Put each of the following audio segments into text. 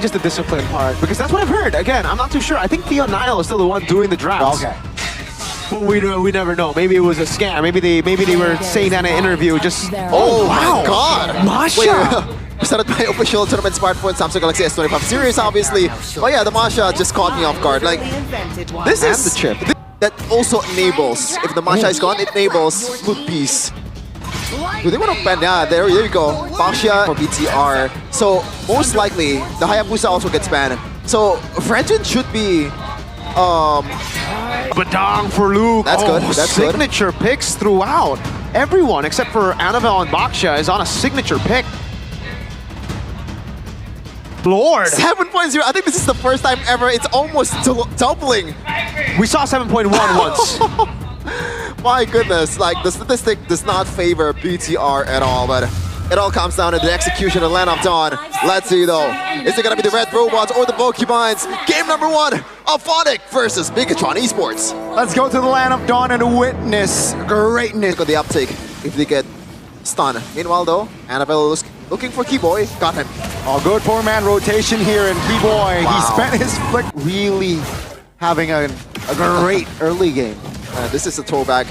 just the discipline part. Because that's what I've heard. Again, I'm not too sure. I think Theo Nile is still the one doing the drafts. Okay. But we never know. Maybe it was a scam. Maybe they were saying that in an interview. Just Oh wow. my God! Masha. Presented by official tournament smartphone Samsung Galaxy S25 series, obviously. But yeah, the Masha just caught me off guard. Like, this is the chip. That also enables, if the Masha is gone, it enables Flute Piece. Do they want to ban? Yeah, there you go. Baxia for BTR. So most likely, the Hayabusa also gets banned. So Fredgen should be Badang for Luke. That's good. That's signature picks throughout. Everyone except for Annabelle and Baxia is on a signature pick. Lord. 7.0. I think this is the first time ever. It's almost doubling. We saw 7.1 once. My goodness, like the statistic does not favor BTR at all, but it all comes down to the execution of Land of Dawn. Let's see though. Is it gonna be the Red Robots or the Pokemons? Game number 1 of ONIC versus Bigatron Esports. Let's go to the Land of Dawn and witness greatness. Look at the uptake if they get stunned. Meanwhile though, Annabelle is looking for Keyboy. Got him. Oh, good 4-man rotation here, and Keyboy, Wow. he spent his flick really having a great early game. This is a throwback.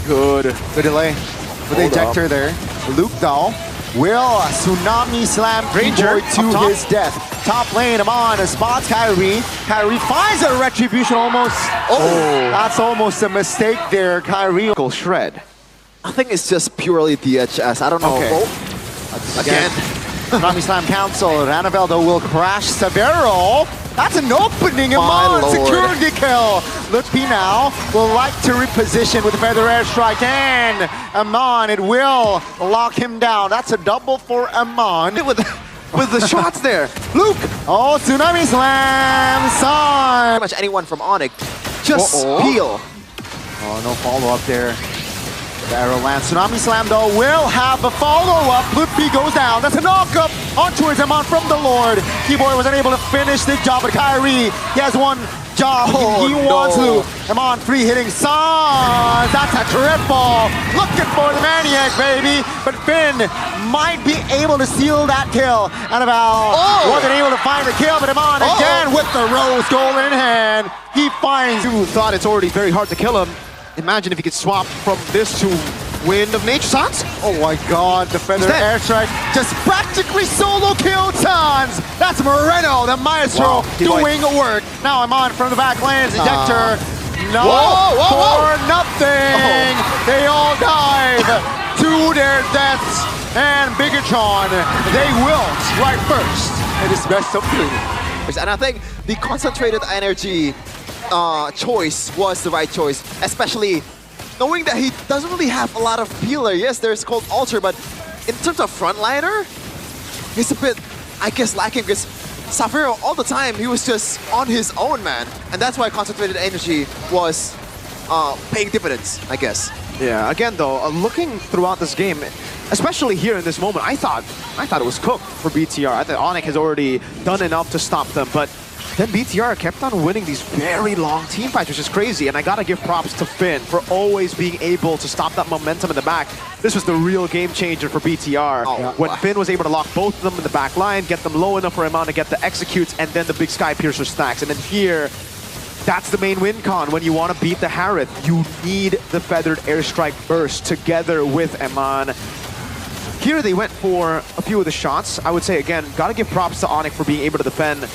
Good delay with the Hold ejector up. there. Luke though will tsunami slam Granger Keyboy to up top. his death. Top lane, Amon spots Kyrie. Kyrie finds a retribution almost. Oh, that's almost a mistake there, Kyrie. Shred. I think it's just purely DHS. I don't know. Okay. Oh, again. Tsunami slam cancelled. Annabelle though will crash Severo. That's an opening. Amon Lord. securing the kill. Luke P now will like to reposition with the Feather Airstrike, and Amon, it will lock him down. That's a double for Amon. With the shots there. Luke. Oh, Tsunami slam, son. Pretty much anyone from ONIC just peel. Oh, no follow-up there. The arrow lands. Tsunami slam though will have a follow-up. Luke P goes down. That's a knock-up onto his Amon from the Lord. Keyboy was unable to finish the job, but Kyrie, he has one job. He wants to. Amon free hitting Sans. That's a triple. Looking for the Maniac, baby. But Finn might be able to seal that kill. Annabelle wasn't able to find the kill, but Amon again with the rose gold in hand. He finds. You thought it's already very hard to kill him. Imagine if he could swap from this to Wind of Nature Sans. Oh my God, the Feather He's dead. Airstrike just practically solo killed Sans. That's Moreno, the maestro, doing work. Now I'm on from the back lanes, ejector. No, for nothing. They all dive to their deaths. And Bigatron, they will strike first. It is best of 3. And I think the concentrated energy choice was the right choice, especially knowing that he doesn't really have a lot of peeler. Yes, there's Cold Altar, but in terms of frontliner, he's a bit, I guess, lacking because Safiro all the time, he was just on his own, man. And that's why concentrated energy was paying dividends, I guess. Yeah, again though, looking throughout this game, especially here in this moment, I thought it was cooked for BTR. I thought ONIC has already done enough to stop them, but then BTR kept on winning these very long team fights, which is crazy. And I gotta give props to Finn for always being able to stop that momentum in the back. This was the real game changer for BTR. When Finn was able to lock both of them in the back line, get them low enough for Amon to get the executes, and then the big Sky Piercer stacks. And then here, that's the main win con. When you want to beat the Harith, you need the Feathered Airstrike burst together with Amon. Here they went for a few of the shots. I would say, again, gotta give props to ONIC for being able to defend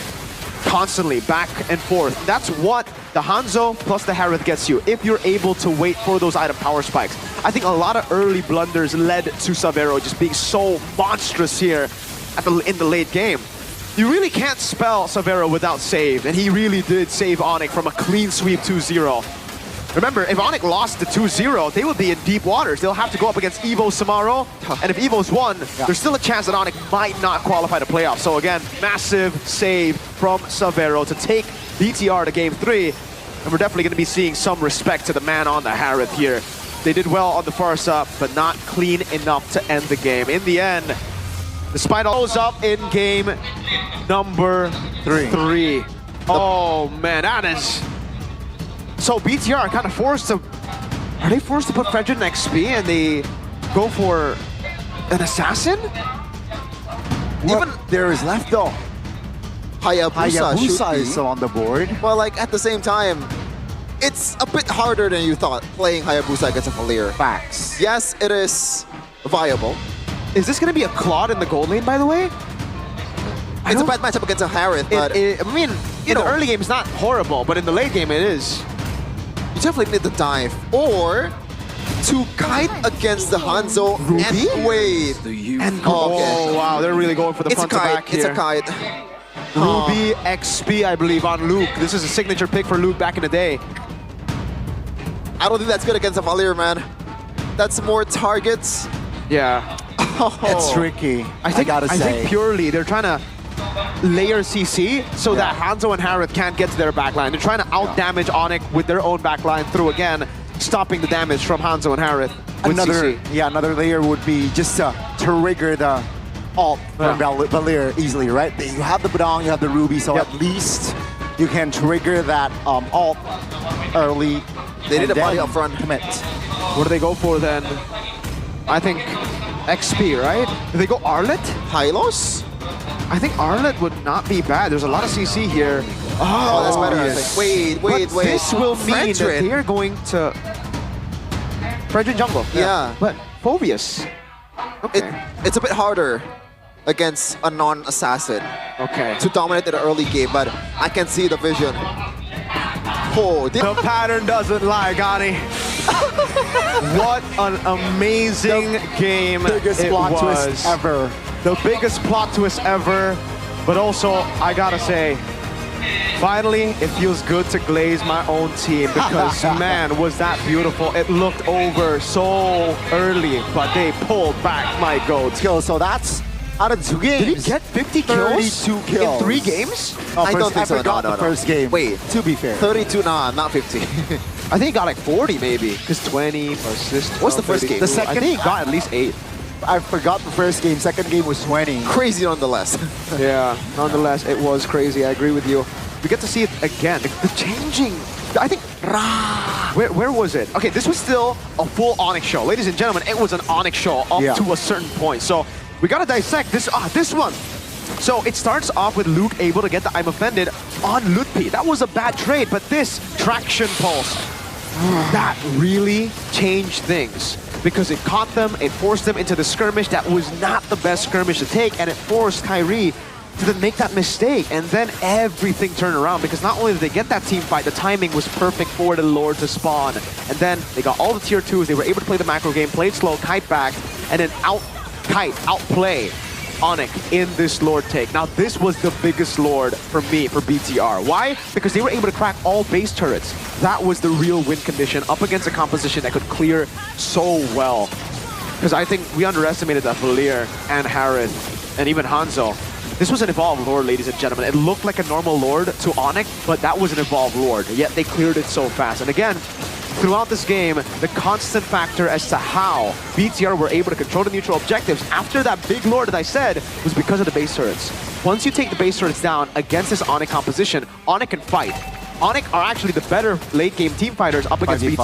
constantly, back and forth. That's what the Hanzo plus the Harith gets you, if you're able to wait for those item power spikes. I think a lot of early blunders led to Savero just being so monstrous here in the late game. You really can't spell Savero without save, and he really did save ONIC from a clean sweep 2-0. Remember, if ONIC lost the 2-0, they would be in deep waters. They'll have to go up against Evo Samaro, and if Evo's won, there's still a chance that ONIC might not qualify to playoffs. So again, massive save from Savero to take BTR to Game 3, and we're definitely going to be seeing some respect to the man on the Harith here. They did well on the Farsa, but not clean enough to end the game. In the end, despite all those up in game number 3. Oh man, that is... So BTR are kind of forced to... Are they forced to put Fredgen in XP and they go for an assassin? Even there is left though. Hayabusa should Hayabusa be. is still on the board. Well, like at the same time, it's a bit harder than you thought playing Hayabusa against a Valir. Facts. Yes, it is viable. Is this going to be a Claude in the gold lane, by the way? It's a bad matchup against a Harith, but I mean, in know- the early game, it's not horrible, but in the late game, it is. you definitely need to dive. Or to kite against the Hanzo and wait. And Oh, okay. wow, they're really going for the It's a front to back kite. It's here. a kite. Ruby XP, I believe, on Luke. This is a signature pick for Luke back in the day. I don't think that's good against a Valir, man. That's more targets. Yeah. It's tricky. I gotta say. I think purely they're trying to layer CC so that Hanzo and Harith can't get to their backline. They're trying to out-damage ONIC with their own backline through, again, stopping the damage from Hanzo and Harith with CC. Another layer would be just to trigger the ult from Valir easily, right? You have the Badong, you have the Ruby, so at least you can trigger that ult early. They need and a body then up front. Commit. What do they go for then? I think XP, right? Do they go Arlet? Hylos? I think Arlet would not be bad. There's a lot of CC here. Oh, that's better, I yes. think. Wait. But this will mean that Fredrin. they are going to... Fredrin jungle. Yeah. But Phobius. Okay. It's a bit harder against a non-assassin Okay. to dominate in the early game, but I can see the vision. Oh, The pattern doesn't lie, Gani. What an amazing game Biggest it plot was. twist ever. The biggest plot twist ever. But also, I gotta say, finally, it feels good to glaze my own team because, man, was that beautiful. It looked over so early, but they pulled back my goat. Kills. So that's out of 2 games. Did he get 50 kills 32 kills. in 3 games? I don't think so. forgot No. the first game. Wait. To be fair. 32, nah, not 50. I think he got like 40 maybe, because 20 plus this. What's the first 32. game? The second- I think he got at least 8. I forgot the first game. Second game was 20. Crazy nonetheless. Yeah, nonetheless, it was crazy. I agree with you. We get to see it again. The changing. I think. Where was it? Okay, this was still a full ONIC show. Ladies and gentlemen, it was an ONIC show up to a certain point. So we got to dissect this one. So it starts off with Luke able to get the I'm Offended on Lutpi. That was a bad trade, but this traction pulse, that really changed things. Because it caught them, it forced them into the skirmish that was not the best skirmish to take, and it forced Kyrie to then make that mistake, and then everything turned around because not only did they get that team fight, the timing was perfect for the Lord to spawn. And then they got all the tier 2s, they were able to play the macro game, played slow, kite back, and then outplay ONIC in this Lord take. Now this was the biggest Lord for me, for BTR. Why? Because they were able to crack all base turrets. That was the real win condition up against a composition that could clear so well. Because I think we underestimated that Valir and Harith and even Hanzo. This was an evolved Lord, ladies and gentlemen. It looked like a normal Lord to ONIC, but that was an evolved Lord. Yet they cleared it so fast. And again, throughout this game, the constant factor as to how BTR were able to control the neutral objectives after that big Lord that I said was because of the base turrets. Once you take the base turrets down against this ONIC composition, ONIC can fight. ONIC are actually the better late game team fighters up against BTR.